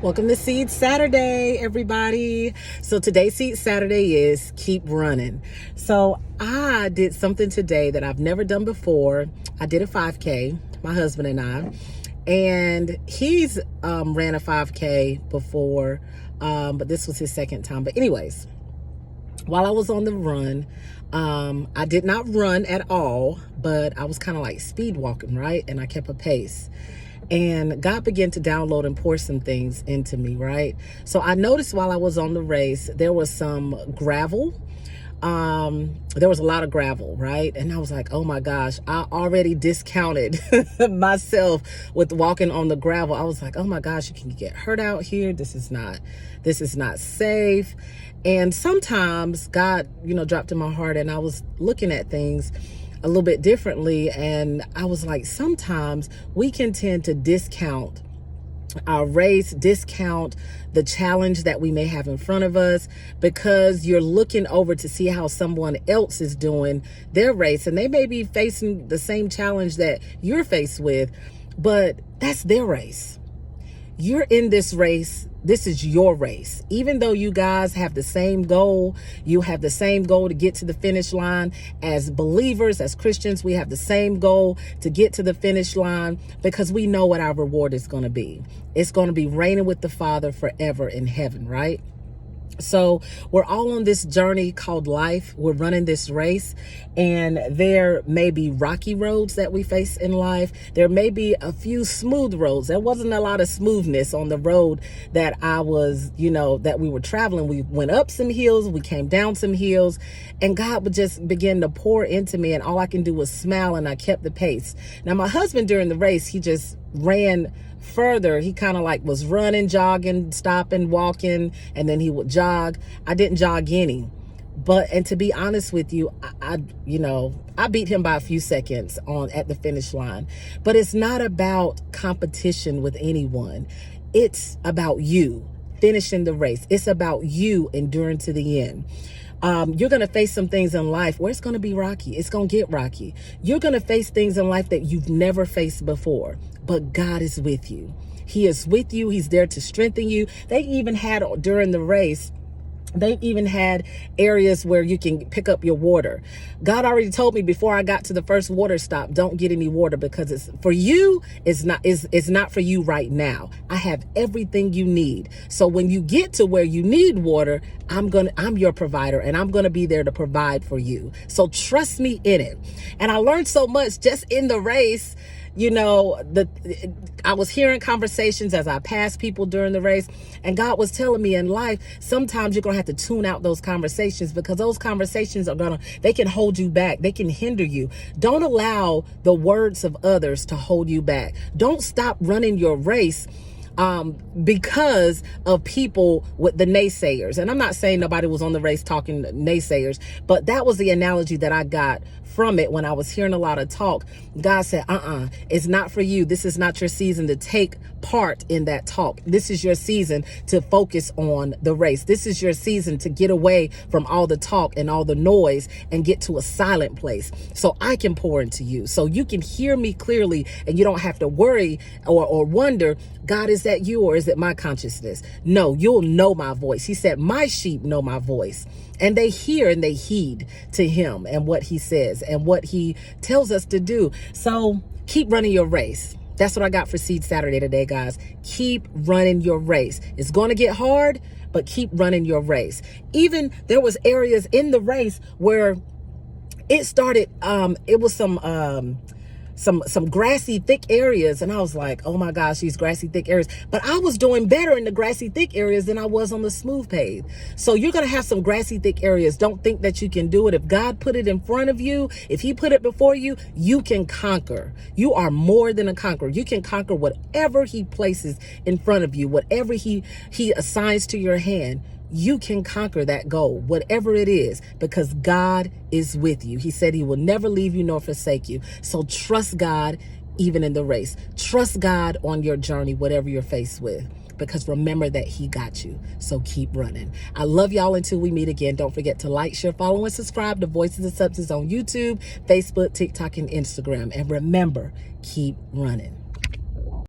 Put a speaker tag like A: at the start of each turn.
A: Welcome to Seed Saturday, everybody. So today's Seed Saturday is keep running. So I did something today that I've never done before. I did a 5K, my husband and I, and he's ran a 5K before, but this was his second time. But anyways, while I was on the run, I did not run at all, but I was kind of like speed walking, right? And I kept a pace. And God began to download and pour some things into me, right? So I noticed while I was on the race, there was some gravel. There was a lot of gravel, right? And I was like, oh my gosh, I already discounted myself with walking on the gravel. I was like, oh my gosh, you can get hurt out here. This is not safe. And sometimes God, dropped in my heart, and I was looking at things a little bit differently. And I was like, sometimes we can tend to discount our race, discount the challenge that we may have in front of us, because you're looking over to see how someone else is doing their race, and they may be facing the same challenge that you're faced with, but that's their race. You're in this race. This is your race. Even though you guys have the same goal, you have the same goal to get to the finish line. As believers, as Christians, we have the same goal to get to the finish line, because we know what our reward is going to be. It's going to be reigning with the Father forever in heaven, right? So we're all on this journey called life. We're running this race, and there may be rocky roads that we face in life. There may be a few smooth roads. There wasn't a lot of smoothness on the road that I was, that we were traveling. We went up some hills, we came down some hills, and God would just begin to pour into me, and all I can do was smile, and I kept the pace. Now, my husband during the race, he just ran further. He kind of like was running, jogging, stopping, walking, and then he would jog. I didn't jog any. And to be honest with you, I beat him by a few seconds at the finish line. But it's not about competition with anyone. It's about you finishing the race. It's about you enduring to the end. You're going to face some things in life where it's going to be rocky. It's going to get rocky. You're going to face things in life that you've never faced before, but God is with you. He is with you. He's there to strengthen you. They even had during the race, they even had areas where you can pick up your water. God already told me before I got to the first water stop, don't get any water, because it's for you. It's not for you right now. I have everything you need. So when you get to where you need water, I'm your provider, and I'm going to be there to provide for you. So trust me in it. And I learned so much just in the race. I was hearing conversations as I passed people during the race, and God was telling me in life, sometimes you're going to have to tune out those conversations, because those conversations they can hold you back. They can hinder you. Don't allow the words of others to hold you back. Don't stop running your race because of people with the naysayers. And I'm not saying nobody was on the race talking naysayers, but that was the analogy that I got from it when I was hearing a lot of talk. God said, it's not for you. This is not your season to take part in that talk. This is your season to focus on the race. This is your season to get away from all the talk and all the noise and get to a silent place so I can pour into you, so you can hear me clearly, and you don't have to worry or wonder, God, is that you or is it my consciousness? No, you'll know my voice. He said, my sheep know my voice, and they hear and they heed to him and what he says and what he tells us to do. So keep running your race. That's what I got for Seed Saturday today, guys. Keep running your race. It's going to get hard, but keep running your race. Even there was areas in the race where it started, it was some grassy thick areas, and I was like, oh my gosh, these grassy thick areas. But I was doing better in the grassy thick areas than I was on the smooth pave. So you're going to have some grassy thick areas. Don't think that you can do it. If God put it in front of you, if he put it before you, you can conquer. You are more than a conqueror. You can conquer whatever he places in front of you, whatever he assigns to your hand. You can conquer that goal, whatever it is, because God is with you. He said he will never leave you nor forsake you. So trust God even in the race. Trust God on your journey, whatever you're faced with, because remember that he got you. So keep running. I love y'all until we meet again. Don't forget to like, share, follow, and subscribe to Voices of Substance on YouTube, Facebook, TikTok, and Instagram. And remember, keep running.